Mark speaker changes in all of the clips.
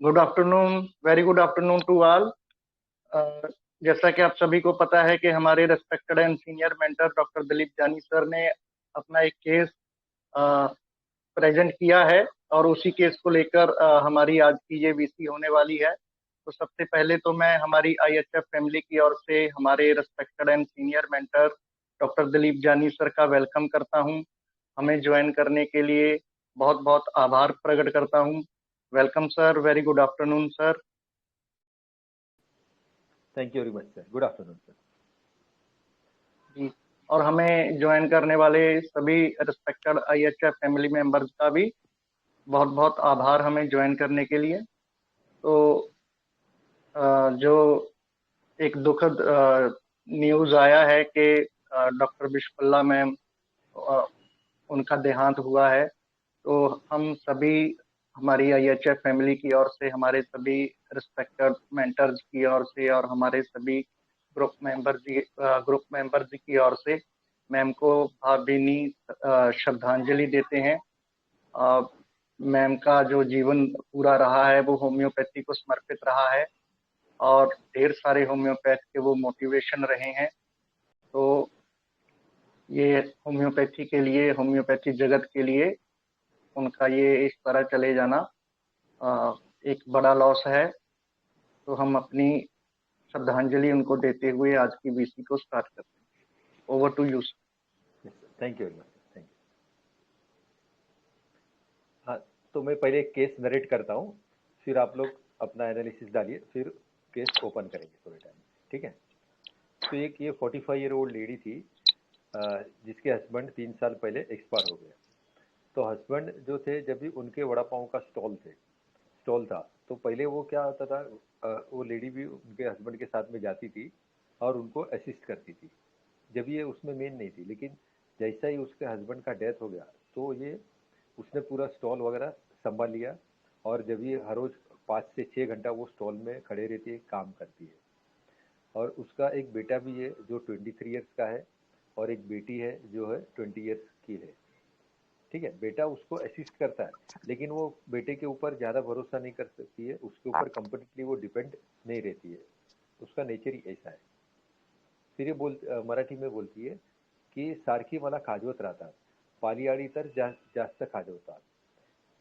Speaker 1: Good afternoon, very good afternoon to all. जैसा कि आप सभी को पता है कि हमारे respected and senior mentor doctor Dilip Jani sir ने अपना एक केस प्रेजेंट किया है और उसी केस को लेकर हमारी आज की ये वीसी होने वाली है। तो सबसे पहले तो मैं हमारी आईएचएफ फैमिली की ओर से हमारे respected and senior mentor doctor Dilip Jani sir का वेलकम करता हूं। हमें ज्वाइन करने के लिए बहुत बहुत आभार प्रकट करता हूं। Welcome sir, very good afternoon sir.
Speaker 2: Thank you very much sir, good afternoon sir.
Speaker 1: जी, और हमें ज्वाइन करने वाले सभी रिस्पेक्टेड आईएचएफ फैमिली मेंबर्स का भी बहुत बहुत आभार हमें ज्वाइन करने के लिए। तो जो एक दुखद न्यूज आया है कि डॉक्टर बिस्मिल्लाह मैम उनका देहांत हुआ है। तो हम सभी, हमारी आईएचएफ फैमिली की ओर से, हमारे सभी रिस्पेक्टेड मेंटर्स की ओर से और हमारे सभी ग्रुप मेंबर्स की ओर से मैम को भावभीनी श्रद्धांजलि देते हैं। मैम का जो जीवन पूरा रहा है वो होम्योपैथी को समर्पित रहा है और ढेर सारे होम्योपैथ के वो मोटिवेशन रहे हैं। तो ये होम्योपैथी के लिए, होम्योपैथी जगत के लिए उनका ये इस तरह चले जाना एक बड़ा लॉस है। तो हम अपनी श्रद्धांजलि उनको देते हुए आज की वीसी को स्टार्ट करते हैं। Over to you sir.
Speaker 2: Thank you very much, thank you. हाँ, तो मैं पहले एक केस नरेट करता हूँ, फिर आप लोग अपना एनालिसिस डालिए, फिर केस ओपन करेंगे थोड़े टाइम, ठीक है। तो एक ये 45 ईयर ओल्ड लेडी थी, जिसके हस्बैंड 3 साल पहले एक्सपायर हो गए। तो हस्बैंड जो थे, जब भी उनके वड़ा पाव का स्टॉल था, तो पहले वो क्या होता था, वो लेडी भी उनके हस्बैंड के साथ में जाती थी और उनको असिस्ट करती थी, जब ये उसमें मेन नहीं थी। लेकिन जैसा ही उसके हस्बैंड का डेथ हो गया, तो ये उसने पूरा स्टॉल वगैरह संभाल लिया, और जब ये हर रोज 5 से 6 घंटा वो स्टॉल में खड़े रहती है, काम करती है। और उसका एक बेटा भी है जो 23 ईयर्स का है, और एक बेटी है जो है 20 ईयर्स की है, ठीक है। बेटा उसको असिस्ट करता है, लेकिन वो बेटे के ऊपर ज़्यादा भरोसा नहीं कर सकती है, उसके ऊपर कंप्लीटली वो डिपेंड नहीं रहती है, उसका नेचर ही ऐसा है। फिर ये मराठी में बोलती है की सारखी मला खाजवत राहतात, पालियाळी तर जास्त खाजवतात,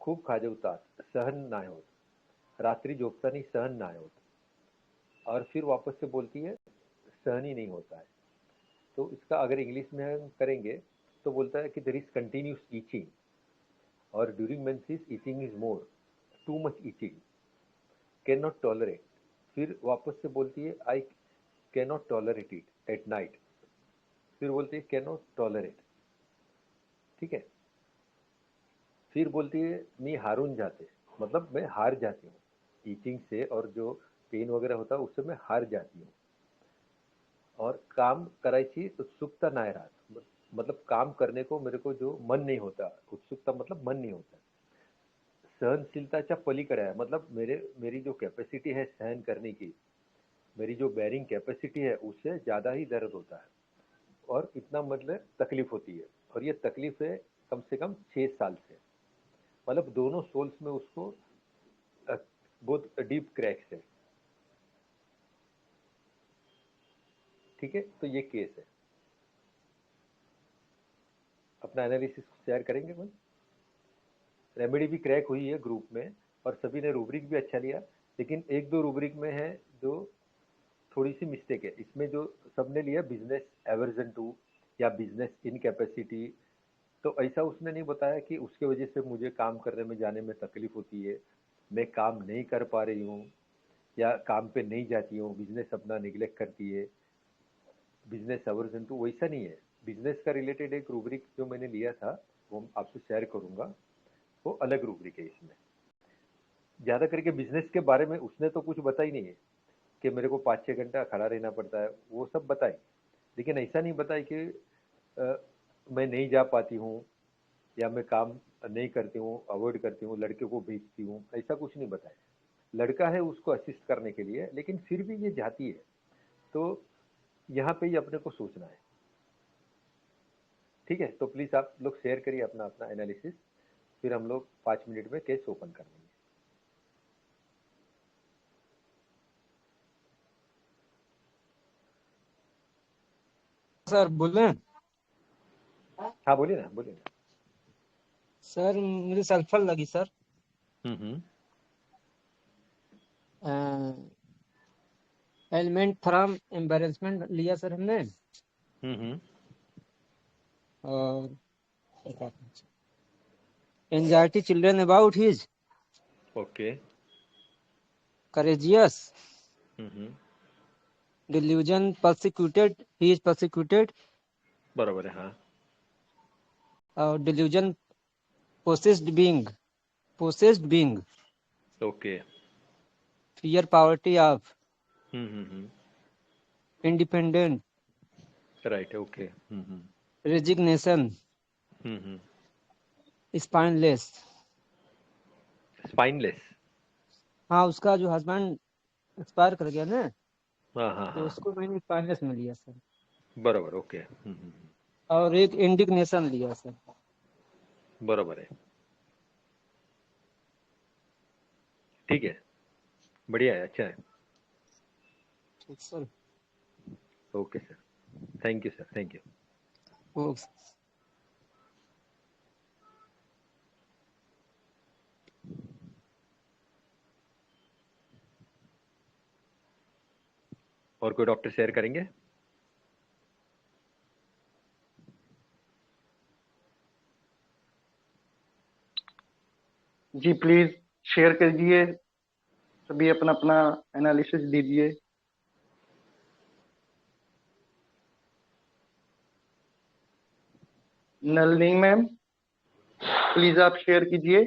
Speaker 2: खूप खाजवतात, सहन नाही होत, रात्रि झोपताना सहन नाही होत। और फिर वापस से बोलती है सहन ही नहीं होता है। तो इसका अगर इंग्लिश में हम करेंगे तो बोलता है कि देयर इज कंटिन्यूस ईचिंग, और during menses itching is more, too much itching, can not tolerate. फिर वापस से बोलती है I can not tolerate it at night, फिर बोलती है कैन नॉट टॉलरेट, ठीक है। फिर बोलती है मी हारून जाते, मतलब मैं हार जाती हूँ ईचिंग से, और जो पेन वगैरह होता है उससे मैं हार जाती हूँ। और काम करायची उत्सुकता नाही राहत, मतलब काम करने को मेरे को जो मन नहीं होता, उत्सुकता मतलब मन नहीं होता, सहनशीलताच्या पलीकडे है, मतलब मेरी जो कैपेसिटी है सहन करने की, मेरी जो बैरिंग कैपेसिटी है, उससे ज़्यादा ही दर्द होता है, और इतना मतलब तकलीफ होती है। और ये तकलीफ है कम से कम 6 साल से, मतलब दोनों सोल्स में उसको बहुत डीप क्रैक्स है, ठीक है। तो ये केस है, अपना एनालिसिस शेयर करेंगे कोई। रेमेडी भी क्रैक हुई है ग्रुप में, और सभी ने रूब्रिक भी अच्छा लिया, लेकिन एक दो रूब्रिक में है जो थोड़ी सी मिस्टेक है। इसमें जो सबने लिया बिजनेस एवर्जन टू या बिजनेस इनकैपेसिटी, तो ऐसा उसने नहीं बताया कि उसके वजह से मुझे काम करने में जाने में तकलीफ होती है, मैं काम नहीं कर पा रही हूँ, या काम पे नहीं जाती हूँ, बिजनेस अपना निगलेक्ट करती है, बिजनेस एवर्जन टू वैसा नहीं है। बिजनेस का रिलेटेड एक रूब्रिक जो मैंने लिया था, वो आपसे शेयर करूंगा, वो अलग रूब्रिक है। इसमें ज़्यादा करके बिजनेस के बारे में उसने तो कुछ बताई नहीं है कि मेरे को 5-6 घंटा खड़ा रहना पड़ता है, वो सब बताई, लेकिन ऐसा नहीं बताई कि मैं नहीं जा पाती हूँ, या मैं काम नहीं करती हूँ, अवॉइड करती हूँ, लड़के को भेजती हूँ, ऐसा कुछ नहीं बताया। लड़का है उसको असिस्ट करने के लिए, लेकिन फिर भी ये जाती है। तो यहाँ पे ही अपने को सोचना है, ठीक है। तो प्लीज़ आप लोग शेयर करिए अपना अपना एनालिसिस, फिर हम लोग 5 मिनट में केस ओपन कर लेंगे।
Speaker 3: सर बोले।
Speaker 2: हाँ बोलिए ना, बोलिए ना।
Speaker 3: सर मुझे सल्फर लगी sir.
Speaker 2: Hmm.
Speaker 3: Element from embarrassment लिया सर हमने।
Speaker 2: हम्म।
Speaker 3: और anxiety children about his
Speaker 2: okay.
Speaker 3: Courageous
Speaker 2: hmm.
Speaker 3: Delusion persecuted he is persecuted
Speaker 2: बरोबर है, हाँ।
Speaker 3: और delusion possessed being
Speaker 2: okay.
Speaker 3: Fear poverty of
Speaker 2: hmm.
Speaker 3: Independent
Speaker 2: right, okay. Hmm.
Speaker 3: Resignation
Speaker 2: hmm.
Speaker 3: Spineless.
Speaker 2: Spineless.
Speaker 3: हाँ उसका जो हस्बैंड एक्सपायर कर गया ना,
Speaker 2: हाँ हाँ
Speaker 3: तो
Speaker 2: हाँ,
Speaker 3: उसको मैंने स्पाइनलेस में लिया सर।
Speaker 2: बरोबर, ओके।
Speaker 3: और एक इंडिग्नेशन लिया सर।
Speaker 2: बरोबर है, ठीक है, बढ़िया है, अच्छा है।
Speaker 3: ठीक sir.
Speaker 2: Okay sir, thank you sir, thank you.
Speaker 3: वो
Speaker 2: और कोई डॉक्टर शेयर करेंगे?
Speaker 1: जी प्लीज शेयर कीजिए, सभी अपना अपना एनालिसिस दीजिए। नलिनी मैम प्लीज आप शेयर कीजिए।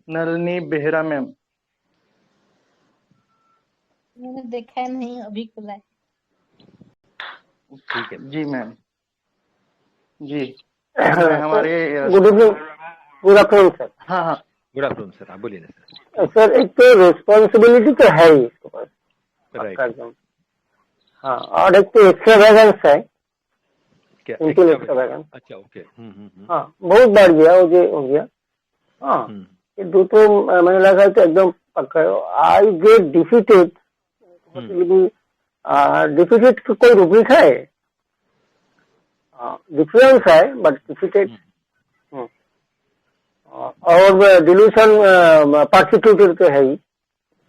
Speaker 1: नलिनी बेहरा मैम।
Speaker 4: मैंने देखा है नहीं, अभी खुला है।
Speaker 2: ठीक है
Speaker 1: जी मैम। जी तो मैं हमारे
Speaker 5: good evening, good afternoon sir.
Speaker 1: हाँ हाँ
Speaker 2: गुड आफ्टरनून सर, आप बोलिए ना सर।
Speaker 5: सर एक तो रिस्पॉन्सिबिलिटी तो है ही इसके पास, पक्का
Speaker 2: राइट,
Speaker 5: एकदम। हाँ, और एक तो एक्स्ट्रा वैगन्स है,
Speaker 2: क्या
Speaker 5: सिंपल
Speaker 2: एक्स्ट्रा?
Speaker 5: Extra wagon.
Speaker 2: अच्छा, ओके।
Speaker 5: हाँ बहुत बढ़ गया, हो गया। हाँ ये दो तो मैंने लगा कि एकदम पक्का है। आई गेट डिफीटेड, डिफीटेड की कोई रूब्रिक है? डिफरेंस है बट डिफीटेड। और डिल्यूशन पार्सिक्यूटेड तो है ही।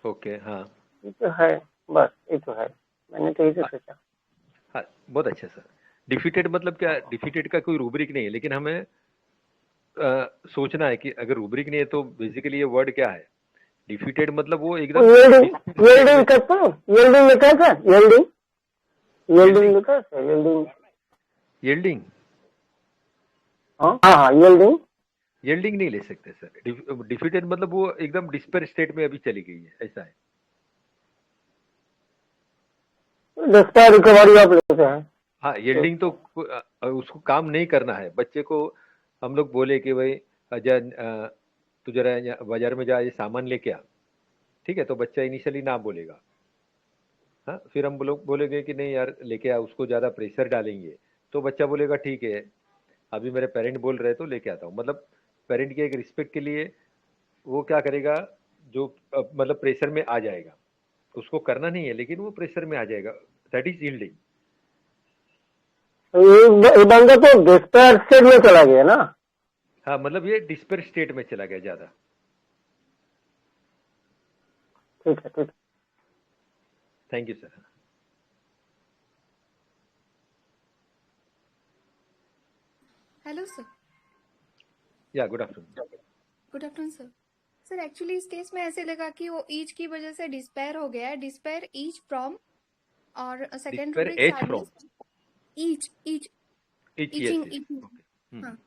Speaker 2: ओके, हाँ
Speaker 5: ये तो है, बस ये तो है, मैंने तो यही तो सोचा।
Speaker 2: हाँ, बहुत अच्छा सर। डिफीटेड मतलब क्या? डिफीटेड का कोई रूब्रिक नहीं है, लेकिन हमें सोचना है कि अगर रूब्रिक नहीं है तो बेसिकली ये वर्ड क्या है। डिफीटेड मतलब वो एकदम
Speaker 5: यील्डिंग करता हूँ, यील्डिंग लिखा था, यील्डिंग लिखा है, यील्डिंग।
Speaker 2: यील्डिंग
Speaker 5: हाँ हाँ यील्डिंग।
Speaker 2: यील्डिंग नहीं ले सकते सर। डिफीटेड मतलब वो एकदम डिस्पेयर स्टेट में अभी चली गई है, ऐसा है।
Speaker 5: डिस्पायर रिकवरी ऑफ लेते हैं।
Speaker 2: हाँ, यील्डिंग तो उसको काम नहीं करना है। बच्चे को हम लोग बोले कि भाई अजय तू जरा बाजार में जा, ये सामान लेके आ, ठीक है, तो बच्चा इनिशियली ना बोलेगा। हाँ, फिर हम लोग बोलेंगे कि नहीं यार लेके आ, उसको ज़्यादा प्रेशर डालेंगे तो बच्चा बोलेगा ठीक है, अभी मेरे पेरेंट बोल रहे हैं तो लेके आता हूँ। मतलब पेरेंट के एक रिस्पेक्ट के लिए वो क्या करेगा, जो मतलब प्रेशर में आ जाएगा। उसको करना नहीं है लेकिन वो प्रेशर में आ जाएगा, दैट इज यील्डिंग।
Speaker 5: ये बंदा तो डिस्पायर स्टेट में चला गया ना।
Speaker 2: हाँ, मतलब ये डिस्पेयर स्टेट में चला गया ज़्यादा।
Speaker 5: ठीक है, ठीक है।
Speaker 2: Thank you sir.
Speaker 6: Hello sir.
Speaker 2: या good afternoon.
Speaker 6: Good afternoon sir. Sir actually इस केस में ऐसे लगा कि वो ईच की वजह से डिस्पेयर हो गया है, डिस्पेयर ईच फ्रॉम, और second
Speaker 2: despair
Speaker 6: rubric
Speaker 2: as from
Speaker 6: sadness each each
Speaker 2: itch, yes
Speaker 6: itching
Speaker 2: yes,
Speaker 6: itching.
Speaker 2: Okay.
Speaker 6: हाँ,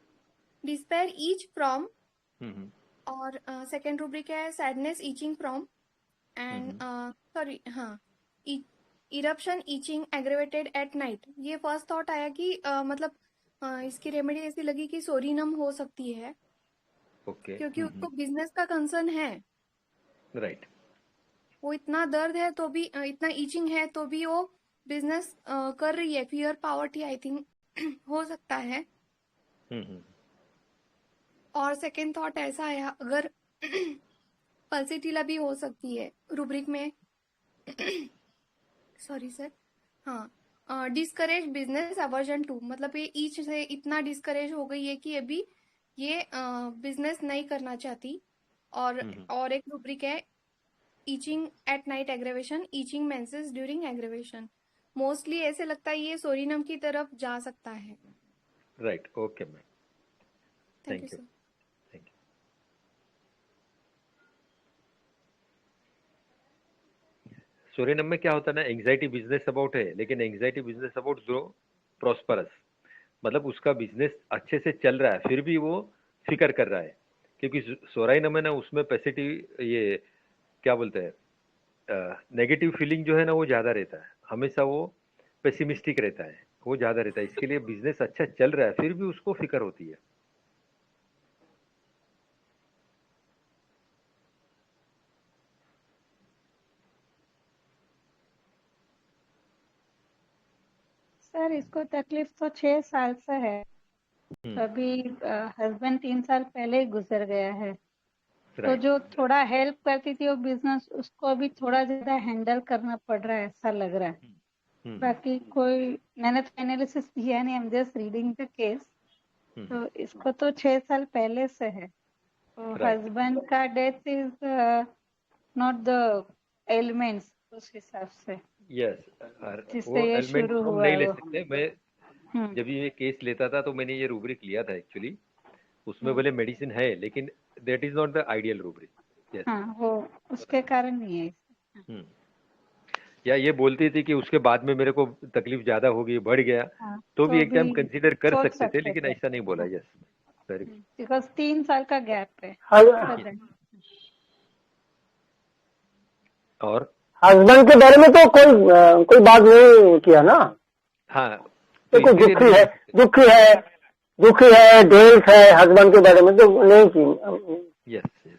Speaker 6: डिस्पेयर ईच फ्रॉम,
Speaker 2: हम्म
Speaker 6: और सेकेंड रूब्रिक है sadness itching from, and sorry हाँ, eruption itching aggravated at night. ये first thought आया कि मतलब इसकी remedy ऐसी लगी कि सोरीनम हो सकती है,
Speaker 2: ओके।
Speaker 6: क्योंकि उसको बिजनेस का कंसर्न है।
Speaker 2: राइट।
Speaker 6: वो इतना दर्द है तो भी इतना ईचिंग है तो भी वो बिजनेस कर रही है। फियर पावर्टी आई थिंक हो सकता है। और सेकंड थॉट ऐसा आया, अगर पल्सिटिला भी हो सकती है रूब्रिक में। Sorry sir. हाँ, डिस्करेज बिजनेस अवर्जन टू, मतलब ये ईच से इतना डिस्करेज हो गई है कि अभी ये बिजनेस नहीं करना चाहती। और एक रूब्रिक है itching at night aggravation, itching menses during aggravation. Mostly ऐसे लगता है ये सोरिनम की तरफ जा सकता है।
Speaker 2: Right, okay ma'am,
Speaker 6: thank you
Speaker 2: thank you,
Speaker 6: sir.
Speaker 2: Thank you. Psorinum में क्या होता है ना, एंग्जाइटी बिजनेस अबाउट है, लेकिन एंग्जाइटी बिजनेस अबाउट जो प्रॉस्परस, मतलब उसका बिजनेस अच्छे से चल रहा है फिर भी वो फिक्र कर रहा है, क्योंकि सोराइनम है ना उसमें पैसिटिव, ये क्या बोलते हैं, नेगेटिव फीलिंग जो है ना वो ज़्यादा रहता है, हमेशा वो पेसिमिस्टिक रहता है, वो ज़्यादा रहता है, इसके लिए बिजनेस अच्छा चल रहा है फिर भी उसको फिक्र होती है।
Speaker 4: सर इसको तकलीफ तो 6 साल से है। अभी हस्बैंड 3 साल पहले ही गुजर गया है, तो
Speaker 2: राइट,
Speaker 4: जो थोड़ा हेल्प करती थी वो बिजनेस, उसको अभी थोड़ा ज्यादा हैंडल करना पड़ रहा है, ऐसा लग रहा है। बाकी कोई मैंने तो एनालिसिस किया नहीं, I am just reading the case. तो इसको तो 6 साल पहले से है। तो
Speaker 2: राइट,
Speaker 4: हस्बैंड का death is not the elements उस हिसाब से
Speaker 2: यस,
Speaker 4: जिससे
Speaker 2: वो
Speaker 4: ये
Speaker 2: एलिमेंट
Speaker 4: शुरू
Speaker 2: हम
Speaker 4: हुआ
Speaker 2: नहीं
Speaker 4: है
Speaker 2: ले
Speaker 4: वो।
Speaker 2: सकते। मैं जब ये केस लेता था तो मैंने ये रूब्रिक लिया था एक्चुअली, उसमें
Speaker 4: हम्म,
Speaker 2: भले मेडिसिन है लेकिन that is not the ideal rubric. Yes,
Speaker 4: हाँ वो उसके कारण नहीं है।
Speaker 2: या ये बोलती थी कि उसके बाद में मेरे को तकलीफ ज्यादा हो गई, बढ़ गया,
Speaker 4: हाँ
Speaker 2: तो भी
Speaker 4: तो
Speaker 2: एक
Speaker 4: भी
Speaker 2: टाइम कंसीडर कर
Speaker 4: सोच
Speaker 2: सकते थे,
Speaker 4: सकते
Speaker 2: लेकिन
Speaker 4: थे।
Speaker 2: ऐसा नहीं बोला।
Speaker 4: हाँ,
Speaker 2: यस, वेरी
Speaker 4: बिकॉज 3 साल का गैप है।
Speaker 5: हस-
Speaker 2: और
Speaker 5: हस्बैंड के बारे में तो कोई बात नहीं किया ना।
Speaker 2: हाँ, तो
Speaker 5: देखो
Speaker 2: इसीलिए नहीं ले सकते।
Speaker 5: दुखी है, ढेल्स है, हस्बैंड के बारे में तो नहीं की।
Speaker 2: यस, यस,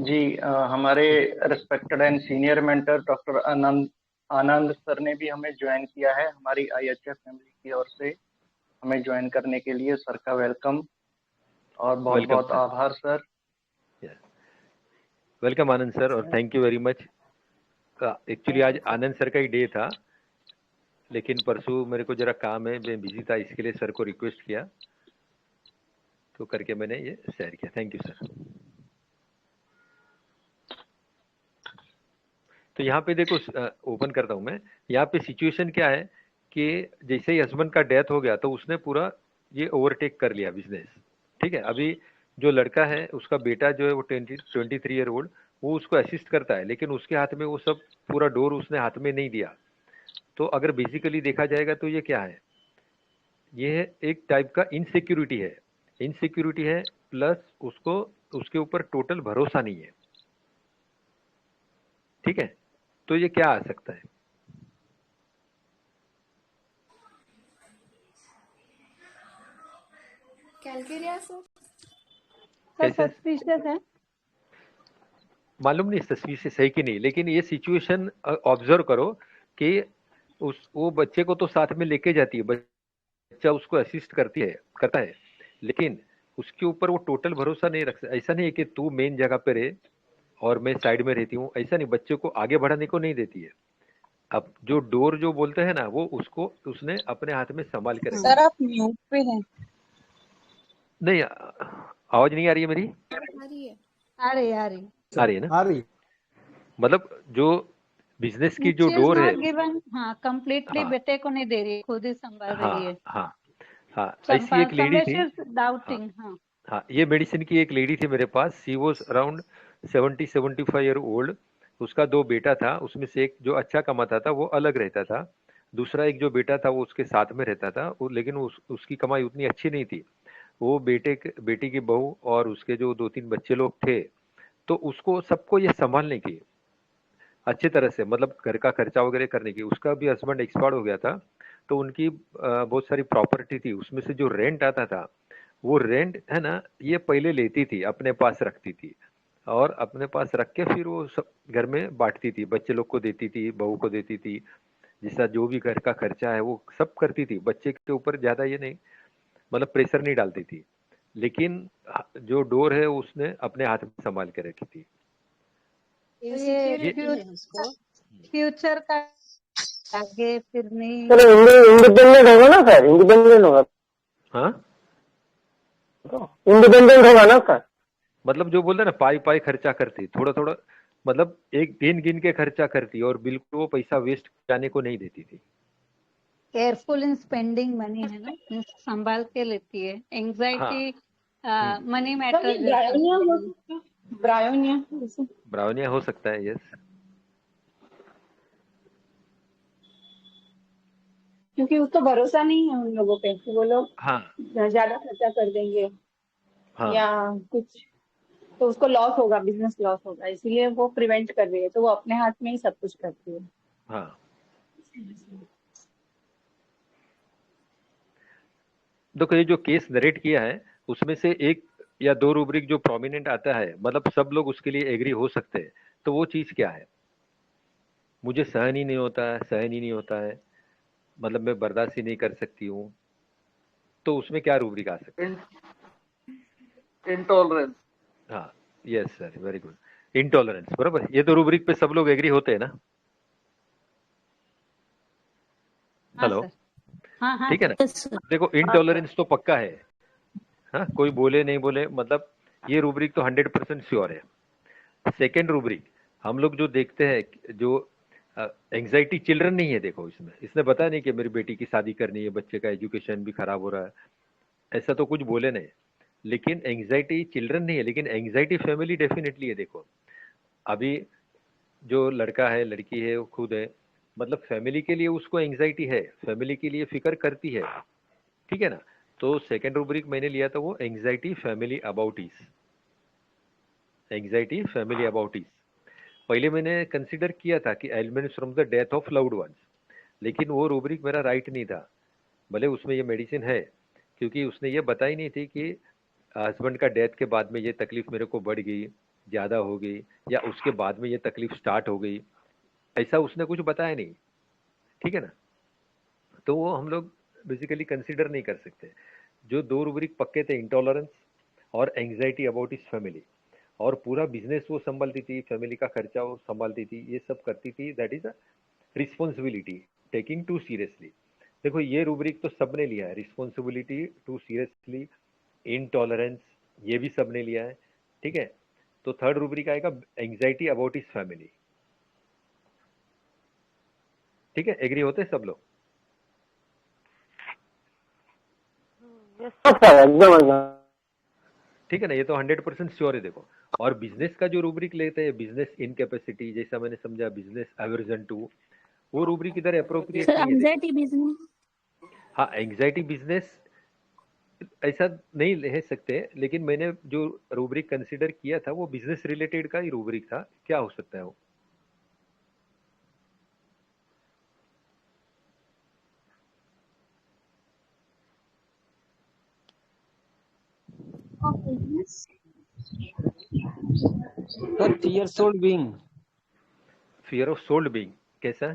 Speaker 1: जी, हमारे respected and senior mentor doctor Anand Anand sir ने भी हमें ज्वाइन किया है, हमारी आईएचएफ फैमिली की ओर से हमें ज्वाइन करने के लिए सर का वेलकम और बहुत
Speaker 2: वेलकम
Speaker 1: बहुत
Speaker 2: सर,
Speaker 1: आभार सर।
Speaker 2: वेलकम आनंद सर, और thank you very much. Actually आज आनंद सर का ही डे था, लेकिन परसों मेरे को जरा काम है, मैं बिजी था, इसके लिए सर को रिक्वेस्ट किया तो करके मैंने ये शेयर किया। Thank you sir. तो यहाँ पे देखो, ओपन करता हूँ मैं। यहाँ पे सिचुएशन क्या है कि जैसे ही हस्बैंड का डेथ हो गया तो उसने पूरा ये ओवरटेक कर लिया बिजनेस। ठीक है, अभी जो लड़का है उसका बेटा जो है वो 23 ईयर ओल्ड, वो उसको असिस्ट करता है, लेकिन उसके हाथ में वो सब पूरा डोर उसने हाथ में नहीं दिया। तो अगर बेसिकली देखा जाएगा तो ये क्या है, ये एक टाइप का इनसिक्योरिटी है। इनसिक्योरिटी है प्लस उसको उसके ऊपर टोटल भरोसा नहीं है। ठीक है, तो ये क्या आ सकता है?
Speaker 6: Calcarea sir.
Speaker 2: कैसे?
Speaker 4: सस्पिशियस है।
Speaker 2: मालूम नहीं तस्वीर से सही कि नहीं, लेकिन ये सिचुएशन ऑब्जर्व करो कि वो बच्चे को तो साथ में लेके जाती है, बच्चा उसको असिस्ट करता है, लेकिन उसके ऊपर वो टोटल भरोसा नहीं रख सकता। ऐसा नहीं है कि तू मेन जगह पे रहे और मैं साइड में रहती हूँ, ऐसा नहीं, बच्चे को आगे बढ़ाने को नहीं देती है। अब जो डोर जो बोलते हैं ना, वो उसको उसने अपने हाथ में संभाल के रखा है।
Speaker 7: सर आप म्यूट पे हैं।
Speaker 2: नहीं, आवाज नहीं आ रही है मेरी?
Speaker 6: आ रही है।
Speaker 4: आ रही
Speaker 2: आ रही है ना?
Speaker 3: आ रही।
Speaker 2: मतलब जो बिजनेस की जो
Speaker 4: शी इज
Speaker 2: डोर है,
Speaker 4: नॉट गिवन, हाँ कंप्लीटली
Speaker 2: हाँ
Speaker 4: बेटे को नहीं दे रही, खुद ही संभाल रही है।
Speaker 2: हाँ हाँ हाँ, ऐसी एक लेडी थी।
Speaker 4: समवेयर शी इज
Speaker 2: हाँ
Speaker 4: डाउटिंग। हाँ
Speaker 2: हाँ, ये मेडिसिन की एक लेडी थी मेरे पास, सी वॉज अराउंड 75 ईयर ओल्ड। उसका 2 बेटा था, उसमें से एक जो अच्छा कमाता था वो अलग रहता था, दूसरा एक जो बेटा था वो उसके साथ में रहता था, लेकिन उसकी कमाई उतनी अच्छी नहीं थी। वो बेटी की बहू और उसके जो 2-3 बच्चे लोग थे, तो उसको सबको ये संभालने की अच्छी तरह से, मतलब घर का खर्चा वगैरह करने की। उसका भी हस्बैंड एक्सपायर हो गया था, तो उनकी बहुत सारी प्रॉपर्टी थी, उसमें से जो रेंट आता था वो रेंट है ना ये पहले लेती थी, अपने पास रखती थी और अपने पास रख के फिर वो सब घर में बांटती थी, बच्चे लोग को देती थी, बहू को देती थी, जिसका जो भी घर का खर्चा है वो सब करती थी, बच्चे के ऊपर ज्यादा ये नहीं मतलब प्रेशर नहीं डालती थी, लेकिन जो डोर है उसने अपने हाथ में संभाल के रखी थी।
Speaker 4: ये
Speaker 7: सिक्योरिटी है उसको।
Speaker 4: फ्यूचर का आगे फिर नहीं।
Speaker 5: चलो इंडिपेंडेंट होगा ना सर, इंडिपेंडेंट होगा,
Speaker 2: हाँ
Speaker 5: इंडिपेंडेंट होगा ना सर।
Speaker 2: मतलब जो बोलते ना पाई पाई खर्चा करती, थोड़ा थोड़ा मतलब एक गिन गिन के खर्चा करती और बिल्कुल वो पैसा वेस्ट जाने को नहीं देती थी।
Speaker 4: केयरफुल इन स्पेंडिंग मनी है ना, संभाल के लेती है। Anxiety money matter.
Speaker 2: ब्राउनिया हो सकता है, यस।
Speaker 7: क्योंकि उसको भरोसा नहीं है उन लोगों पे कि वो लोग
Speaker 2: हाँ
Speaker 7: ज्यादा खर्चा कर देंगे
Speaker 2: हाँ
Speaker 7: या कुछ, तो उसको लॉस होगा, बिजनेस लॉस होगा, इसीलिए वो प्रिवेंट कर रही है, तो वो अपने हाथ में ही सब कुछ करती है।
Speaker 2: हाँ। देखो ये जो केस नरेट किया है उसमें से एक या दो रूब्रिक जो प्रोमिनेंट आता है, मतलब सब लोग उसके लिए एग्री हो सकते हैं, तो वो चीज क्या है? मुझे सहन ही नहीं होता है, सहन ही नहीं होता है, मतलब मैं बर्दाश्त ही नहीं कर सकती हूँ, तो उसमें क्या रूब्रिक आ सकता है?
Speaker 1: इंटॉलरेंस।
Speaker 2: हाँ yes sir, very good, intolerance, बराबर। ये तो रूब्रिक पे सब लोग एग्री होते हैं ना? हेलो,
Speaker 4: हाँ हाँ
Speaker 2: ठीक है ना? देखो इंटॉलरेंस तो पक्का है, हाँ कोई बोले नहीं बोले, मतलब ये रूब्रिक तो 100% श्योर है। सेकेंड रूब्रिक हम लोग जो देखते हैं, जो एंजाइटी चिल्ड्रन नहीं है, देखो इसमें इसने बताया नहीं कि मेरी बेटी की शादी करनी है, बच्चे का एजुकेशन भी खराब हो रहा है, ऐसा तो कुछ बोले नहीं, लेकिन एंजाइटी चिल्ड्रन नहीं है, लेकिन एंजाइटी फैमिली डेफिनेटली है। देखो अभी जो लड़का है लड़की है वो खुद है, मतलब फैमिली के लिए उसको एंजाइटी है, फैमिली के लिए फिक्र करती है, ठीक है ना? तो सेकेंड रूब्रिक मैंने लिया था वो anxiety family about is, anxiety family about is. पहले मैंने कंसिडर किया था कि elements from the death of loved ones, लेकिन वो रूब्रिक मेरा राइट नहीं था, भले उसमें ये मेडिसिन है, क्योंकि उसने ये बताई नहीं थी कि हस्बैंड का डेथ के बाद में ये तकलीफ मेरे को बढ़ गई, ज़्यादा हो गई, या उसके बाद में ये तकलीफ स्टार्ट हो गई, ऐसा उसने कुछ बताया नहीं, ठीक है ना? तो वो हम लोग बेसिकली कंसिडर नहीं कर सकते। जो दो रूब्रिक पक्के थे, इंटॉलरेंस और एंग्जाइटी अबाउट इस फैमिली, और पूरा बिजनेस वो संभालती थी, फैमिली का खर्चा वो संभालती थी, ये सब करती थी, that is a responsibility taking too seriously. देखो ये रूब्रिक तो सबने लिया है, रिस्पॉन्सिबिलिटी टू सीरियसली, इनटॉलरेंस, ये भी सबने लिया है, ठीक है? तो थर्ड रूब्रिक आएगा एंग्जाइटी अबाउट इस फैमिली, ठीक है? एग्री होते हैं सब लोग?
Speaker 5: एकदम एकदम
Speaker 2: ठीक है ना? ये तो 100% श्योर है। देखो और बिजनेस का जो रूब्रिक लेते हैं, बिजनेस इनकैपेसिटी, जैसा मैंने समझा बिजनेस एवर्जन टू, वो रूब्रिक इधर अप्रोप्रिएट नहीं है।
Speaker 7: एंजाइटी बिजनेस,
Speaker 2: हाँ एंग्जाइटी बिजनेस ऐसा नहीं ले सकते, लेकिन मैंने जो रूब्रिक कंसिडर किया था वो बिजनेस रिलेटेड का ही रूब्रिक था। क्या हो सकता है वो?
Speaker 3: Sir fear sold being.
Speaker 2: Fear of sold being कैसा?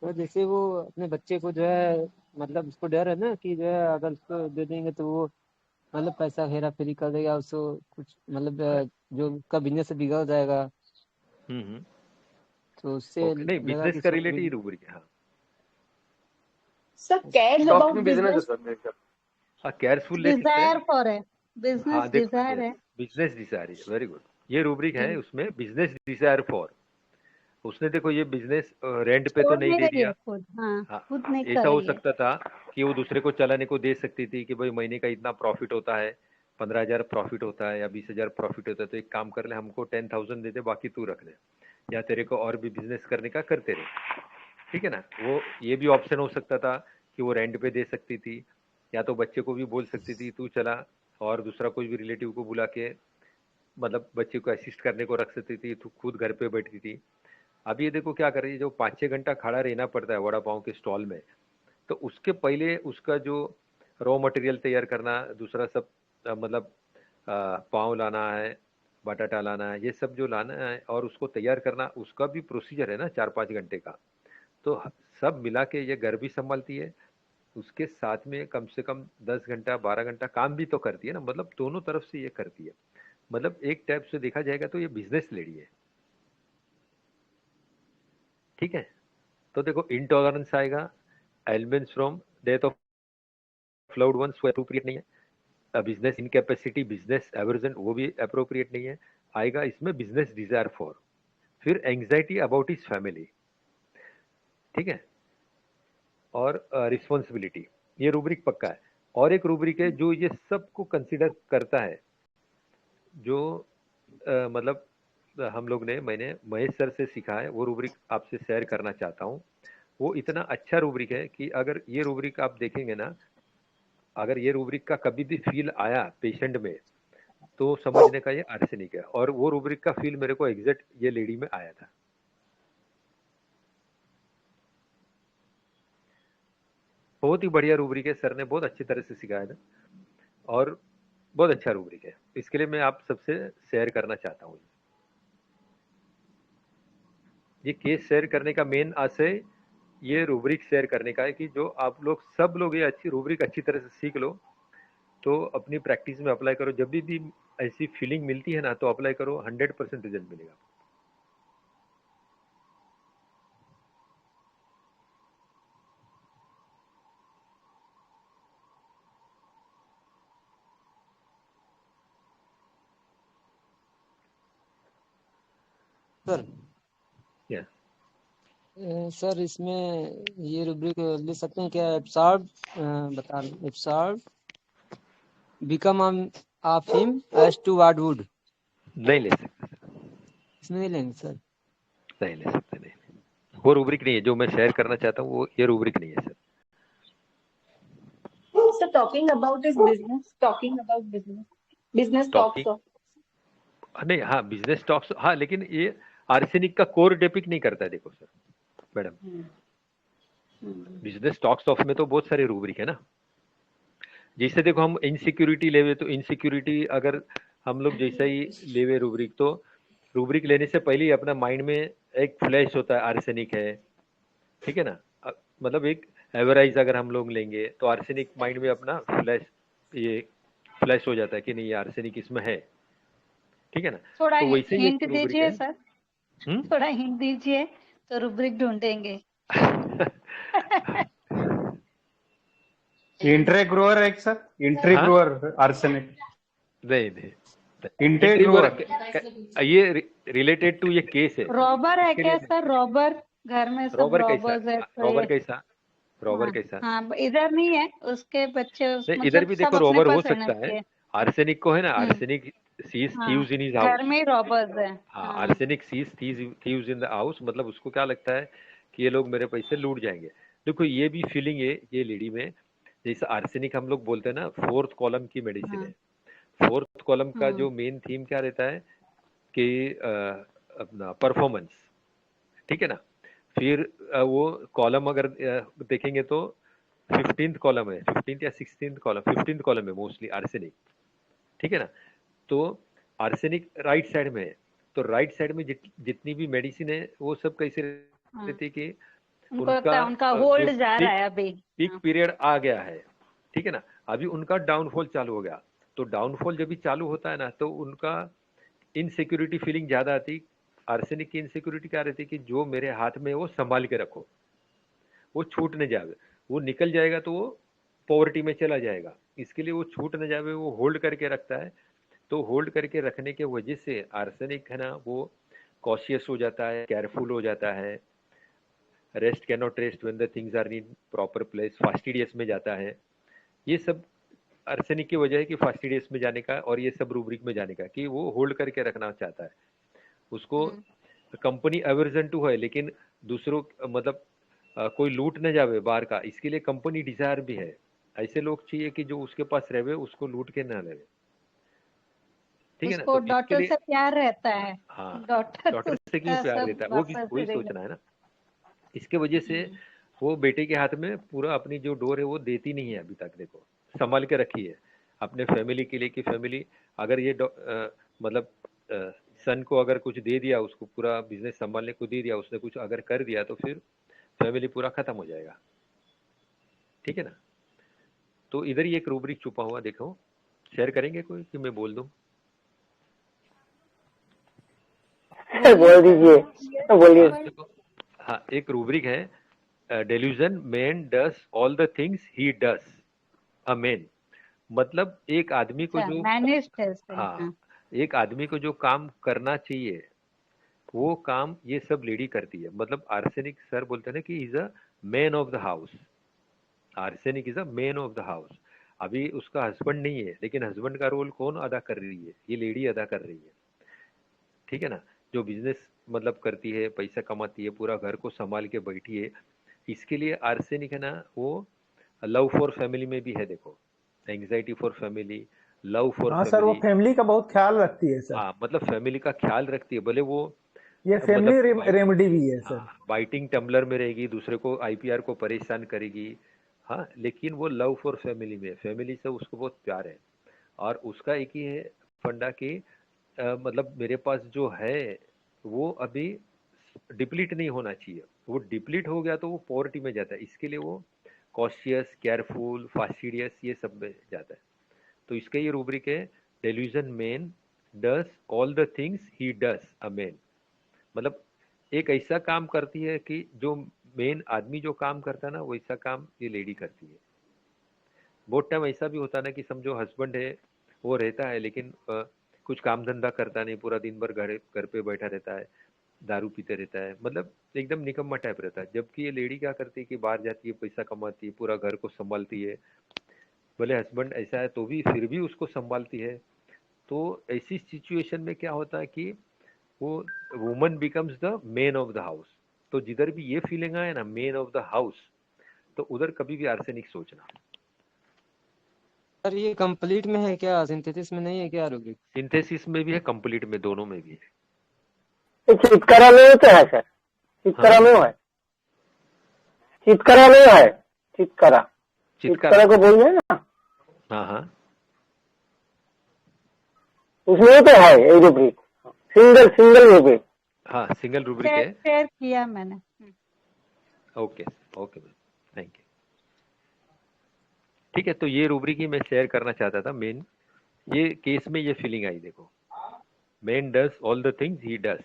Speaker 3: तो जैसे वो अपने बच्चे को जो है, मतलब उसको डर है ना कि जो है अगर उसको दे देंगे तो वो मतलब पैसा हेरा फेरी कर देगा, उसको कुछ मतलब जो उसका बिजनेस है बिगड़ जाएगा,
Speaker 2: हम्म,
Speaker 3: तो उससे
Speaker 2: ओके, नहीं
Speaker 3: लगा
Speaker 2: बिजनेस
Speaker 3: कि
Speaker 2: का रिलेटेड ही रूब्रिक है। हाँ
Speaker 7: सर केयर्स अबाउट बिजनेस,
Speaker 2: हाँ केयरफुल ले सकते
Speaker 4: डिजायर
Speaker 2: हैं।
Speaker 4: फॉर है,
Speaker 2: हाँ
Speaker 4: बिजनेस
Speaker 2: देखो
Speaker 4: डिजायर
Speaker 2: यस,
Speaker 4: है।
Speaker 2: बिजनेस डिजायर, वेरी गुड, ये रूब्रिक है उसमें, बिजनेस डिजायर फॉर। उसने देखो ये बिजनेस रेंट पे तो
Speaker 4: छोड़
Speaker 2: नहीं
Speaker 4: नहीं
Speaker 2: दे
Speaker 4: रही है
Speaker 2: दिया।
Speaker 4: खुद, हाँ
Speaker 2: हाँ
Speaker 4: खुद
Speaker 2: हाँ,
Speaker 4: नहीं कर
Speaker 2: ऐसा हो
Speaker 4: रही है।
Speaker 2: सकता था कि वो दूसरे को चलाने को दे सकती थी कि भाई महीने का इतना प्रॉफिट होता है, 15,000 प्रॉफिट होता है या 20,000 प्रॉफिट होता है, तो एक काम कर ले, हमको 10,000 दे दे, बाकी तू रख ले, या तेरे को और भी बिजनेस करने का करते रहे, ठीक है ना? वो ये भी ऑप्शन हो सकता था कि वो रेंट पे दे सकती थी, या तो बच्चे को भी बोल सकती थी तू चला, और दूसरा कोई भी रिलेटिव को बुला के मतलब बच्चे को असिस्ट करने को रख सकती थी, तू खुद घर पे बैठती थी। अब ये देखो क्या कर रही है, जो 5-6 घंटा खड़ा रहना पड़ता है वड़ा पाव के स्टॉल में, तो उसके पहले उसका जो रॉ मटेरियल तैयार करना, दूसरा सब मतलब पाव लाना है, बटाटा लाना है, ये सब जो लाना है और उसको तैयार करना, उसका भी प्रोसीजर है ना 4-5 घंटे का। तो सब मिला के ये घर भी संभालती है, उसके साथ में कम से कम 10 घंटा 12 घंटा काम भी तो करती है ना, मतलब दोनों तरफ से ये करती है। मतलब एक टाइप से देखा जाएगा तो ये बिजनेस लेडी है, ठीक है। तो देखो इंटॉलरेंस आएगा, elements from death of loved ones वो अप्रोप्रिएट नहीं है, बिजनेस इनकैपेसिटी, बिजनेस एवर्जन वो भी अप्रोप्रिएट नहीं है, आएगा इसमें बिजनेस डिजायर फॉर, फिर एंग्जाइटी अबाउट हिज फैमिली, ठीक है, और रिस्पॉन्सिबिलिटी, ये रूब्रिक पक्का है। और एक रूब्रिक है जो ये सबको कंसिडर करता है, जो मतलब हम लोग ने, मैंने महेश सर से सीखा है, वो रूब्रिक आपसे शेयर करना चाहता हूँ। वो इतना अच्छा रूब्रिक है कि अगर ये रूब्रिक आप देखेंगे ना, अगर ये रूब्रिक का कभी भी फील आया पेशेंट में, तो समझने का ये आर्सेनिक है। और वो रूब्रिक का फील मेरे को एग्जैक्ट ये लेडी में आया था। बहुत ही बढ़िया रूब्रिक है, सर ने बहुत अच्छी तरह से सिखाया था और बहुत अच्छा रूब्रिक है, इसके लिए मैं आप सबसे शेयर करना चाहता हूँ। ये केस शेयर करने का मेन आशय ये रूब्रिक शेयर करने का है कि जो आप लोग सब लोग ये अच्छी रूब्रिक अच्छी तरह से सीख लो, तो अपनी प्रैक्टिस में अप्लाई करो, जब भी ऐसी फीलिंग मिलती है ना तो अप्लाई करो, 100% रिजल्ट मिलेगा।
Speaker 3: Sir
Speaker 2: Yeah.
Speaker 3: सर इसमें ये रूब्रिक ले सकते हैं क्या? एब्सॉर्ब बता रहे, absorb become of him as to what would,
Speaker 2: नहीं ले सकते,
Speaker 3: इसमें नहीं लेंगे सर?
Speaker 2: नहीं ले सकते, नहीं, वो रूब्रिक नहीं है जो मैं शेयर करना चाहता हूँ, वो ये रूब्रिक नहीं है sir.
Speaker 7: So talking about is business, talking about business talks of.
Speaker 2: नहीं, हाँ बिजनेस टॉक्स, हाँ, लेकिन ये आर्सेनिक का कोर डेपिक नहीं करता है। देखो sir madam, business talks of में तो बहुत सारे रूब्रिक है ना, जैसे देखो हम इनसिक्योरिटी लेवे, तो इनसिक्योरिटी अगर हम लोग जैसा ही लेवे रूब्रिक, तो रूब्रिक लेने से पहले ही अपना माइंड में एक फ्लैश होता है आर्सेनिक है, ठीक है ना। मतलब एक एवरेज अगर हम लोग लेंगे तो आर्सेनिक माइंड में अपना फ्लैश हो जाता है कि नहीं आर्सेनिक इसमें है, ठीक है ना।
Speaker 4: थोड़ा
Speaker 2: तो वैसे ही
Speaker 4: हिंट दीजिए सर, थोड़ा हिंट दीजिए तो रूब्रिक ढूंढेंगे।
Speaker 8: इंट्रेग्रोअर है सर, इंट्रेग्रोअर आर्सेनिक,
Speaker 2: नहीं,
Speaker 8: इंट्रेग्रोअर
Speaker 2: ये रिलेटेड टू ये केस है।
Speaker 4: रॉबर है क्या सर? रॉबर, घर में सब
Speaker 2: रॉबर
Speaker 4: रॉबर्स है तो
Speaker 2: रॉबर
Speaker 4: ये,
Speaker 2: कैसा, रॉबर कैसा?
Speaker 4: हाँ इधर नहीं है, उसके बच्चे
Speaker 2: नहीं, इधर
Speaker 4: मतलब
Speaker 2: भी
Speaker 4: सब
Speaker 2: देखो
Speaker 4: अपने
Speaker 2: रॉबर हो
Speaker 4: पास रहना
Speaker 2: सकता है।
Speaker 4: चाहिए।
Speaker 2: आर्सेनिक को है ना, आर्सेनिक सीज
Speaker 4: हाँ,
Speaker 2: थीव्स इन हिज हाउस।
Speaker 4: घर में रॉबर्स है।
Speaker 2: हाँ, Arsenic sees thieves in the house, मतलब उसको क्या लगता है कि ये लोग मेरे पैसे लूट जाएंगे। देखो ये भी फीलिंग है ये लेडी में, जैसे आर्सेनिक हम लोग बोलते हैं ना, 4th कॉलम की मेडिसिन है। 4th कॉलम का जो मेन थीम क्या रहता है कि अपना परफॉर्मेंस, ठीक है ना। फिर वो कॉलम अगर देखेंगे तो 15th कॉलम है, 15th या 16th कॉलम, 15th कॉलम है मोस्टली आर्सेनिक, ठीक है ना। तो आर्सेनिक राइट साइड में है, तो राइट साइड में जितनी भी मेडिसिन है वो सब कैसे रहती है कि
Speaker 4: उनका होल्ड जा रहा है अभी,
Speaker 2: पीक पीरियड आ गया है, ठीक है ना। अभी उनका डाउनफॉल चालू हो गया, तो डाउनफॉल जब भी चालू होता है ना तो उनका इनसिक्योरिटी फीलिंग ज्यादा आती। आर्सेनिक की इनसिक्योरिटी क्या रहती है कि जो मेरे हाथ में वो संभाल के रखो, वो छूट न जाए, वो निकल जाएगा तो वो पॉवर्टी में चला जाएगा, इसके लिए वो छूट न जाए, वो होल्ड करके रखता है। तो होल्ड करके रखने के वजह से आर्सेनिक है ना वो कॉशियस हो जाता है, केयरफुल हो जाता है, rest can not rest when the things are in proper place, fastidious में जाता है। ये सब आर्सेनिक की वजह है कि फास्टिडियस में जाने का और ये सब रूब्रिक में जाने का, कि वो होल्ड करके रखना चाहता है। उसको कंपनी एवर्जन टू है, लेकिन दूसरों मतलब कोई लूट न जावे बाहर का, इसके लिए कंपनी डिजायर भी है। ऐसे लोग चाहिए कि जो उसके पास रहे उसको लूट के ना ले, ठीक है ना।
Speaker 4: उसको
Speaker 2: तो
Speaker 4: डॉटर
Speaker 2: लिए
Speaker 4: से प्यार रहता है।
Speaker 2: हाँ,
Speaker 4: डॉटर
Speaker 2: डॉटर से क्यों प्यार रहता है, वो भी वही सोचना है ना। इसके वजह से वो बेटे के हाथ में पूरा अपनी जो डोर है वो देती नहीं है अभी तक। देखो संभाल के रखी है अपने फैमिली के लिए कि फैमिली अगर ये मतलब सन को अगर कुछ दे दिया, उसको पूरा बिजनेस संभालने को दे दिया, उसने कुछ अगर कर दिया तो फिर फैमिली पूरा खत्म हो जाएगा। ठीक है ना। तो इधर ही एक रूब्रिक छुपा हुआ, देखो शेयर करेंगे कोई कि मैं बोल दूं?
Speaker 5: बोल दीजिए, बोलिए।
Speaker 2: हाँ, एक रूब्रिक है, delusion man does all the things he does a man. मतलब एक आदमी को जो हाँ, एक आदमी को जो काम करना चाहिए वो काम ये सब लेडी करती है। मतलब आर्सेनिक सर बोलते हैं ना कि is a man of the house. Arsenic is a man of the house. अभी उसका हस्बैंड नहीं है, लेकिन हस्बैंड का रोल कौन अदा कर रही है? ये लेडी अदा कर रही है। ठीक है ना। जो बिजनेस मतलब करती है, पैसा कमाती है, पूरा घर को संभाल के बैठी है। इसके लिए आर्सेनिक है ना, वो लव फॉर फैमिली में भी है। देखो anxiety for family, love for
Speaker 9: हाँ सर, वो
Speaker 2: फैमिली।
Speaker 9: फैमिली का बहुत ख्याल रखती है सर।
Speaker 2: हाँ, मतलब फैमिली का ख्याल रखती है। भले वो
Speaker 9: ये फैमिली रेमेडी भी है सर।
Speaker 2: बाइटिंग टम्बलर में रहेगी, दूसरे को आईपीआर को परेशान करेगी, हाँ, लेकिन वो लव फॉर फैमिली में, फैमिली से उसको बहुत प्यार है। और उसका एक ही है फंडा कि मतलब मेरे पास जो है वो अभी डिप्लीट नहीं होना चाहिए। वो डिप्लीट हो गया तो वो पॉवर्टी में जाता है। इसके लिए वो कॉशियस, केयरफुल, फास्टिडियस ये सब में जाता है। तो इसका ये रूब्रिक है, delusion man does all the things he does a man. मतलब एक ऐसा काम करती है कि जो मेन आदमी जो काम करता है ना, वैसा काम ये लेडी करती है। बहुत टाइम ऐसा भी होता है ना कि समझो हस्बैंड है, वो रहता है लेकिन कुछ काम धंधा करता नहीं, पूरा दिन भर घर पे बैठा रहता है, दारू पीते रहता है, मतलब एकदम निकम्मा टाइप रहता है। जबकि ये लेडी क्या करती है कि बाहर जाती है, पैसा कमाती है, पूरा घर को संभालती है। भले हस्बैंड ऐसा है तो भी फिर भी उसको संभालती है। तो ऐसी सिचुएशन में क्या होता है कि वो woman becomes the man of the house. तो जिधर भी ये फीलिंग आए ना मैन ऑफ द हाउस, तो उधर कभी भी आर्सेनिक सोचना।
Speaker 3: सर ये कंप्लीट में है क्या, सिंथेसिस में नहीं है क्या रूब्रिक?
Speaker 2: सिंथेसिस में भी है, कंप्लीट में, दोनों में भी है।
Speaker 5: चितकरा में तो है सर, चितकरा में है, चितकरा में है, चितकरा को बोल रहे हैं ना।
Speaker 2: हाँ हाँ,
Speaker 5: उसमें तो है ये रूब्रिक, सिंगल रूब्रिक।
Speaker 2: हाँ, सिंगल रूब्रिक है,
Speaker 4: शेयर किया मैंने।
Speaker 2: Okay okay ma'am, thank you. ठीक है, तो ये रूब्रिक ही मैं शेयर करना चाहता था। मेन ये केस में ये फीलिंग आई। देखो man does all the things he does.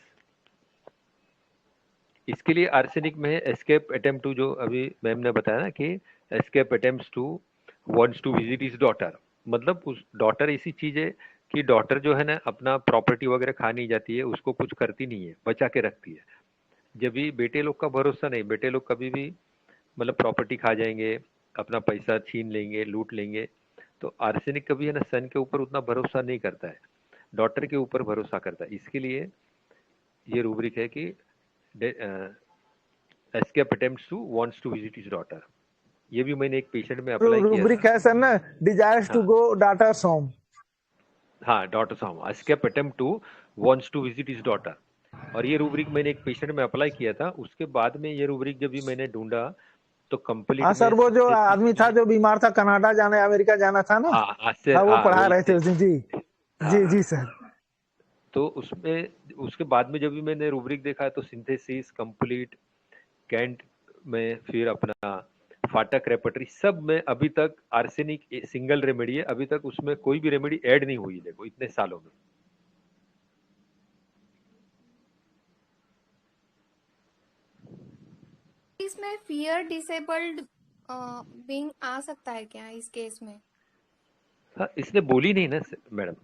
Speaker 2: इसके लिए आर्सेनिक में है एस्केप अटेम्प्ट टू, जो अभी मैम ने बताया ना कि escape attempts too wants to visit his daughter. मतलब उस डॉटर ऐसी चीज है कि डॉटर जो है ना अपना प्रॉपर्टी वगैरह खा नहीं जाती है, उसको कुछ करती नहीं है, बचा के रखती है। जब भी बेटे लोग का भरोसा नहीं, बेटे लोग कभी भी मतलब प्रॉपर्टी खा जाएंगे, अपना पैसा छीन लेंगे, लूट लेंगे। तो आर्सेनिक कभी है ना सन के ऊपर उतना भरोसा नहीं करता है, डॉटर के ऊपर भरोसा करता है। इसके लिए ये रूब्रिक है कि escape attempts too wants to visit his daughter. ये भी मैंने एक पेशेंट में अप्लाई किया।
Speaker 9: रूब्रिक है सर ना, desires to go daughter's home.
Speaker 2: हाँ, daughter's home, escape attempt to wants to visit his daughter. और ये रूब्रिक मैंने एक पेशेंट में अप्लाई किया था। उसके बाद में ये रूब्रिक जब भी मैंने ढूंढा तो कंप्लीट।
Speaker 9: हाँ सर, वो जो आदमी था जो बीमार था, कनाडा जाने अमेरिका जाना था ना, हाँ, वो पढ़ा रहे थे उस दिन। जी सर।
Speaker 2: तो उसमें उसके बाद में जब भी मैंने रूब्रिक देखा तो सिंथेसिस, कंप्लीट, कैंट में, फिर अपना फाटक रेपर्टरी, सब में अभी तक आर्सेनिक सिंगल रेमेडी है। अभी तक उसमें कोई भी रेमेडी ऐड नहीं हुई। देखो इतने सालों में।
Speaker 6: इसमें फियर डिसेबल्ड बीइंग आ सकता है क्या इस केस में?
Speaker 2: हाँ, इसने बोली नहीं ना मैडम।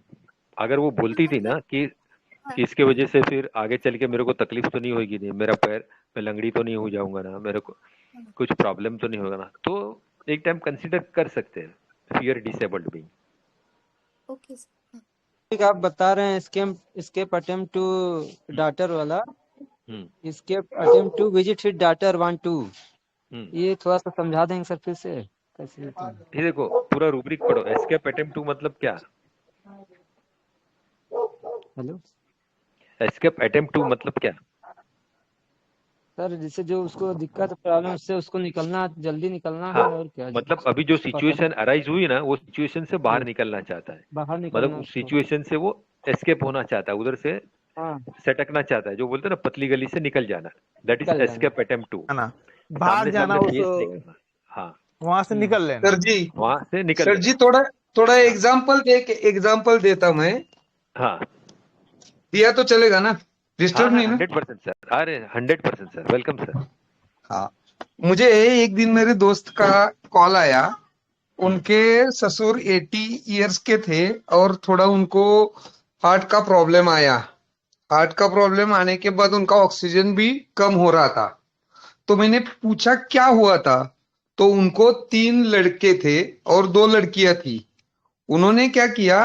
Speaker 2: अगर वो बोलती थी ना कि इसके वजह से फिर आगे चल के मेरे को तकलीफ तो नहीं होगी, नहीं मेरा पैर, मैं लंगड़ी तो नहीं हो जाऊंगा ना, मेरे को कुछ प्रॉब्लम तो नहीं होगा ना, तो एक टाइम कंसीडर कर सकते हैं फियर डिसेबल्ड बीइंग।
Speaker 6: ओके
Speaker 3: ठीक, आप बता रहे हैं escape attempt to daughter वाला, escape attempt to visit his daughter want to, ये थोड़ा सा समझा देंगे सर फिर से कैसे?
Speaker 2: ये देखो पूरा रूब्रिक पढ़ो। एस्केप अटेम्प्ट टू मतलब क्या?
Speaker 3: हेलो
Speaker 10: एस्केप अटेम्प्ट टू मतलब क्या?
Speaker 3: सर, जैसे जो उसको दिक्कत प्रॉब्लम उससे उसको निकलना, जल्दी निकलना
Speaker 10: हाँ,
Speaker 3: है और क्या
Speaker 10: मतलब अभी जो सिचुएशन अराइज हुई ना, वो सिचुएशन से बाहर
Speaker 3: जी,
Speaker 10: निकलना चाहता है,
Speaker 3: बाहर
Speaker 10: मतलब
Speaker 3: निकलना
Speaker 10: उस
Speaker 3: उसको।
Speaker 10: सिचुएशन से वो एस्केप होना चाहता है, उधर से
Speaker 3: हाँ,
Speaker 10: सटकना चाहता है, जो बोलते हैं ना पतली गली से निकल जाना, दैट इज
Speaker 3: निकल जाना।
Speaker 10: Escape attempt too.
Speaker 9: है ना, बाहर
Speaker 10: सामने
Speaker 9: जाना,
Speaker 10: सामने
Speaker 9: उस
Speaker 10: फेस नहीं करना। हाँ,
Speaker 9: वहां से निकल लेना।
Speaker 11: सर जी,
Speaker 10: वहां से निकल
Speaker 11: सर
Speaker 10: लेना।
Speaker 11: जी थोड़ा थोड़ा
Speaker 10: हाँ
Speaker 11: एग्जाम्पल देता मैं,
Speaker 10: हाँ
Speaker 11: दिया तो चलेगा ना,
Speaker 10: हाँ
Speaker 11: डिस्टर्ब
Speaker 10: हाँ,
Speaker 11: नहीं ना?
Speaker 10: 100% सर, अरे 100% सर, वेलकम सर।
Speaker 11: हाँ, मुझे एक दिन मेरे दोस्त का कॉल आया। उनके ससुर 80 इयर्स के थे और थोड़ा उनको हार्ट का प्रॉब्लम आया। हार्ट का प्रॉब्लम आने के बाद उनका ऑक्सीजन भी कम हो रहा था। तो मैंने पूछा क्या हुआ था, तो उनको 3 लड़के थे और 2 लड़कियां थी। उन्होंने क्या किया,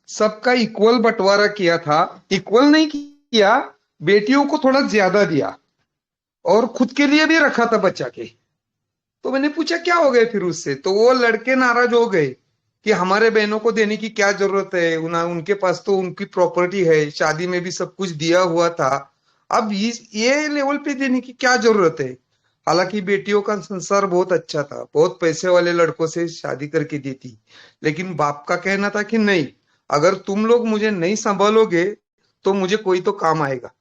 Speaker 11: सबका इक्वल बंटवारा किया था। इक्वल नहीं किया, बेटियों को थोड़ा ज्यादा दिया और खुद के लिए भी रखा था बच्चा के। तो मैंने पूछा क्या हो गए फिर उससे, तो वो लड़के नाराज हो गए कि हमारे बहनों को देने की क्या जरूरत है, उनके पास तो उनकी प्रॉपर्टी है, शादी में भी सब कुछ दिया हुआ था, अब ये लेवल पे देने की क्या जरूरत है। हालांकि बेटियों का संसार बहुत अच्छा था, बहुत पैसे वाले लड़कों से शादी करके दी थी, लेकिन बाप का कहना था कि नहीं, अगर तुम लोग मुझे नहीं संभालोगे तो मुझे कोई तो काम आएगा।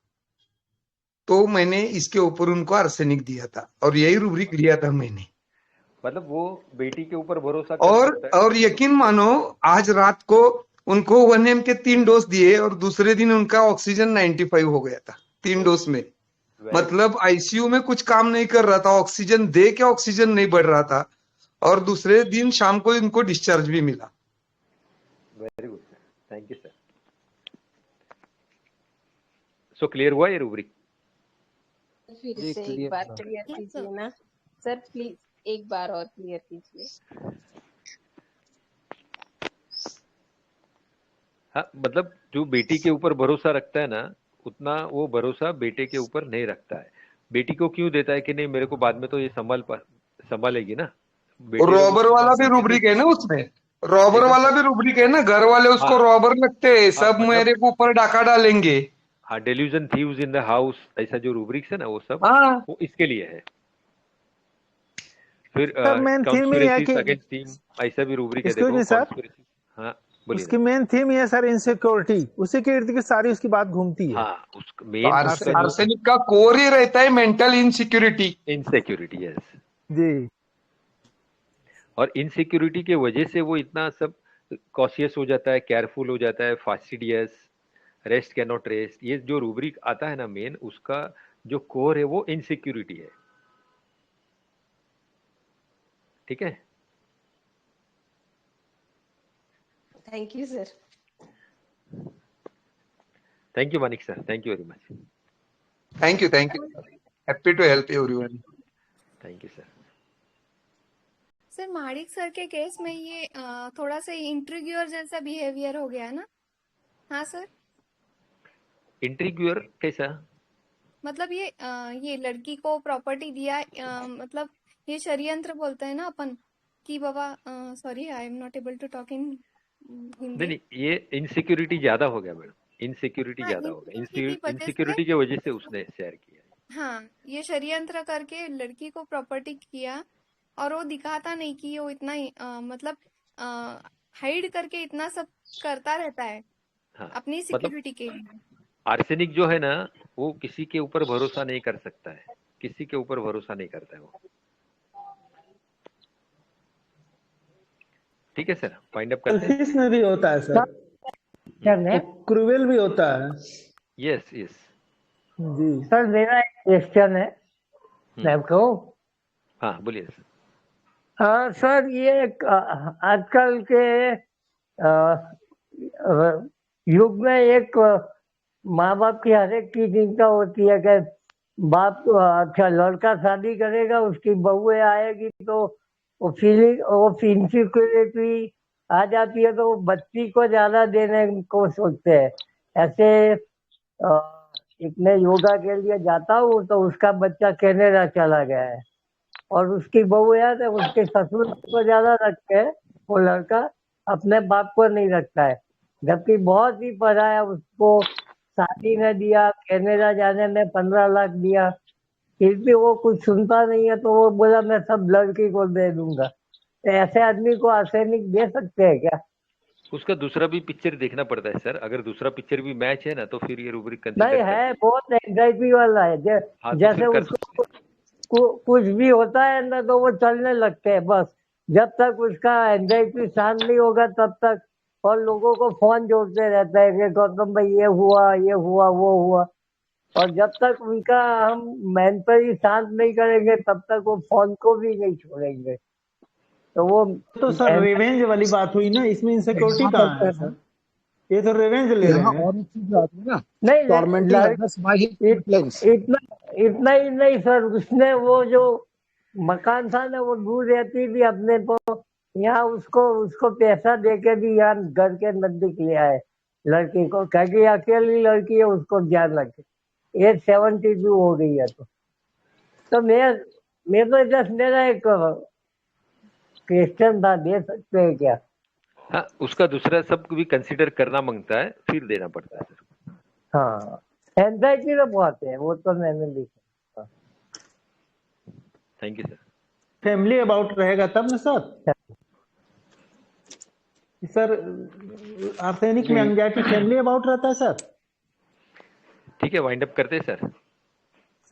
Speaker 11: तो मैंने इसके ऊपर उनको आर्सेनिक दिया था और यही रूब्रिक लिया था मैंने।
Speaker 2: मतलब वो बेटी के ऊपर भरोसा कर सकता है
Speaker 11: और यकीन मानो, आज रात को उनको 1M के 3 डोज दिए और दूसरे दिन उनका ऑक्सीजन 95 हो गया था 3 डोज में। मतलब आईसीयू में कुछ काम नहीं कर रहा था, ऑक्सीजन दे के ऑक्सीजन नहीं बढ़ रहा था, और दूसरे दिन शाम को इनको डिस्चार्ज भी मिला।
Speaker 2: Very good sir, thank you sir.
Speaker 10: So clear हुआ ये रूब्रिक?
Speaker 7: फिर से एक बार क्लियर कीजिए ना सर, प्लीज एक बार और क्लियर कीजिए।
Speaker 10: हाँ, मतलब जो बेटी के ऊपर भरोसा रखता है ना, उतना वो भरोसा बेटे के ऊपर नहीं रखता है। बेटी को क्यों देता है कि नहीं, मेरे को बाद में तो ये संभालेगी ना।
Speaker 11: रॉबर वाला भी रूब्रिक है ना उसमें, रॉबर वाला भी रूब्रिक है ना, घर वाले उसको रॉबर लगते हैं, सब मेरे को ऊपर डाका डालेंगे।
Speaker 10: हाँ, delusion thieves in the house, ऐसा जो रूब्रिक्स है ना, वो सब वो इसके लिए है। फिर
Speaker 9: मेन थीम ही है कि
Speaker 10: अगेंस्ट टीम, ऐसा भी रूब्रिक है,
Speaker 9: एक्सक्यूज
Speaker 10: देखो
Speaker 9: मी सर,
Speaker 10: कॉन्स्पिरेसी। हाँ बोलिए।
Speaker 9: उसकी मेन थीम ये है सर, इनसिक्योरिटी, उसी के इर्द गिर्द सारी उसकी बात घूमती है।
Speaker 10: हाँ, उसका मेन
Speaker 11: आर्सेनिक का कोर ही रहता है मेंटल इनसिक्योरिटी।
Speaker 10: इनसिक्योरिटी, यस
Speaker 9: जी।
Speaker 10: और इनसिक्योरिटी के वजह से वो इतना सब कॉशियस हो जाता है, केयरफुल हो जाता है, fastidious, rest can not rest. ये जो रूब्रिक आता है ना मेन, उसका जो कोर है वो इनसिक्योरिटी है। ठीक है,
Speaker 7: thank you sir.
Speaker 10: Thank you Manik sir, thank you very much.
Speaker 11: Thank you, happy to help everyone.
Speaker 10: Thank you sir.
Speaker 6: Sir Manik sir के केस में ये थोड़ा सा इंट्रीग्यूअर जैसा बिहेवियर हो गया ना? हाँ सर।
Speaker 10: इंट्रीग्यूअर कैसा?
Speaker 6: मतलब ये लड़की को प्रॉपर्टी दिया, मतलब ये षड्यंत्र बोलते हैं ना अपन कि बाबा, sorry I am not able to talk in Hindi.
Speaker 10: नहीं, ये इनसिक्योरिटी ज्यादा हो गया मैडम, इनसिक्योरिटी ज्यादा हो गया, इनसिक्योरिटी की वजह से उसने शेयर किया।
Speaker 6: हाँ, ये षड्यंत्र करके लड़की को प्रॉपर्टी किया और वो दिखाता नहीं कि वो इतना मतलब हाइड करके इतना सब करता रहता है। हाँ, अपनी सिक्योरिटी के लिए।
Speaker 10: आर्सेनिक जो है ना, वो किसी के ऊपर भरोसा नहीं कर सकता है, किसी के ऊपर भरोसा नहीं करता है वो। ठीक है सर, फाइंड अप करते हैं।
Speaker 9: सेल्फिश में भी होता है सर, क्रूएल भी होता है।
Speaker 10: यस यस
Speaker 9: जी
Speaker 5: सर, मेरा एक क्वेश्चन है मैम को।
Speaker 10: हाँ बोलिए सर।
Speaker 5: सर, ये आजकल के युग में एक माँ बाप की हर एक की चिंता होती है कि बाप, अच्छा लड़का शादी करेगा, उसकी बहुएं आएगी तो वो इनसिक्योरिटी आ जाती है, तो वो बच्ची को ज्यादा देने को सोचते हैं। ऐसे एक मैं योगा के लिए जाता हूँ तो उसका बच्चा कनाडा चला गया है और उसकी बहू है तो उसके ससुर को ज्यादा रखते हैं, वो लड़का अपने बाप को नहीं रखता है। जबकि बहुत ही पढ़ाया उसको, शादी में दिया, कनाडा जाने में 15 लाख दिया, फिर भी वो कुछ सुनता नहीं है, तो वो बोला मैं सब लड़की को दे दूंगा। तो ऐसे आदमी को आर्सेनिक दे सकते हैं क्या?
Speaker 10: उसका दूसरा भी पिक्चर देखना पड़ता है सर, अगर दूसरा पिक्चर भी मैच है ना तो फिर ये रूब्रिक
Speaker 5: नहीं
Speaker 10: कंसीडर
Speaker 5: है, बहुत एंजाइटी वाला है।
Speaker 10: हाँ, तो
Speaker 5: जैसे
Speaker 10: फिर कर
Speaker 5: उसको कुछ भी होता है ना तो वो चलने लगते हैं बस, जब तक उसका एंजाइटी शांत नहीं होगा तब तक। और लोगों को फोन जोड़ते रहता है कि गौतम भाई ये हुआ वो हुआ, और जब तक उनका हम मेंटली शांत नहीं करेंगे तब तक वो फोन को भी नहीं छोड़ेंगे। तो वो
Speaker 9: तो सर रिवेंज वाली बात हुई ना, इसमें इनसिक्योरिटी कहाँ है सर? ये तो रिवेंज ले रहे हैं।
Speaker 12: और एक चीज आती है ना,
Speaker 5: नहीं
Speaker 12: tormenting others by his complaints.
Speaker 5: इतना ही नहीं सर, उसने वो जो मकान था ना वो दूर रहती थी अपने, तो यहाँ उसको पैसा देके भी यहाँ घर के नजदीक ले आए लड़की को, क्योंकि अकेली लड़की है, उसको ध्यान रखे। एज 72 हो गई है। तो मैं तो जस्ट मेरा एक क्वेश्चन था, दे सकते हैं क्या?
Speaker 10: हाँ, उसका दूसरा सब भी कंसीडर करना मांगता है, फिर देना पड़ता है सर।
Speaker 5: हाँ, एंजाइटी तो बहुत है, वो तो मैंने लिखा।
Speaker 10: Thank you sir.
Speaker 9: Family about रहेगा तब ना सर? सर आर्सेनिक में एंजाइटी फैमिली अबाउट रहता है सर?
Speaker 10: ठीक है, वाइंड अप करते हैं सर।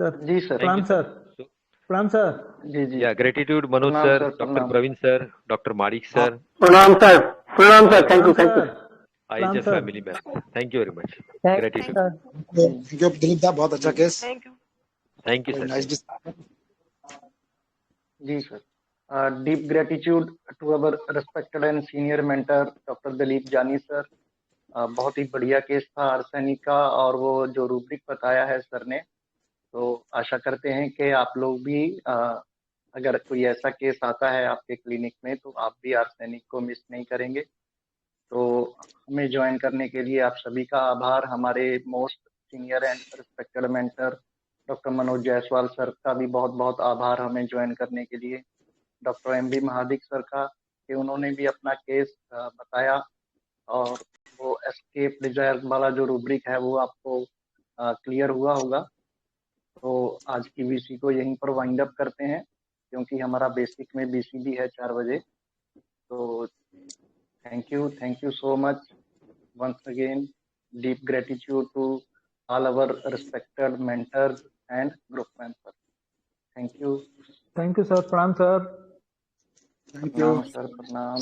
Speaker 9: सर
Speaker 1: जी सर।
Speaker 9: प्रणाम सर। प्रणाम सर।
Speaker 1: जी
Speaker 10: या ग्रेटिट्यूड मनोज
Speaker 1: प्रणाम
Speaker 10: सर,
Speaker 1: सर,
Speaker 10: डॉक्टर
Speaker 1: प्रणाम।
Speaker 10: Praveen sir, doctor Marik sir,
Speaker 13: प्रणाम sir, thank you
Speaker 10: IHF family में। Thank you very much. Gratitude.
Speaker 12: Thank you Dilip दा, बहुत अच्छा केस।
Speaker 10: Thank you sir.
Speaker 1: जी sir. Deep gratitude to our respected and senior mentor doctor Dilip Jani sir. बहुत ही बढ़िया case था arsenic का, और वो जो रूब्रिक बताया है सर ने, तो आशा करते हैं कि आप लोग भी अगर कोई ऐसा केस आता है आपके क्लिनिक में तो आप भी आर्सेनिक को मिस नहीं करेंगे। तो हमें ज्वाइन करने के लिए आप सभी का आभार। हमारे most senior and respected mentor doctor Manoj Jaiswal sir का भी बहुत बहुत आभार हमें ज्वाइन करने के लिए। डॉक्टर MB महादिक सर का, कि उन्होंने भी अपना केस बताया, और वो एस्केप डिजायर वाला जो रूब्रिक है वो आपको क्लियर हुआ होगा। तो आज की BC को यहीं पर वाइंड अप करते हैं, क्योंकि हमारा बेसिक में BC भी है 4 बजे। तो thank you so much once again. Deep gratitude to all our respected mentors and group members. Thank you.
Speaker 9: Thank you sir. प्रणाम सर।
Speaker 12: थैंक यू
Speaker 1: सर, प्रणाम।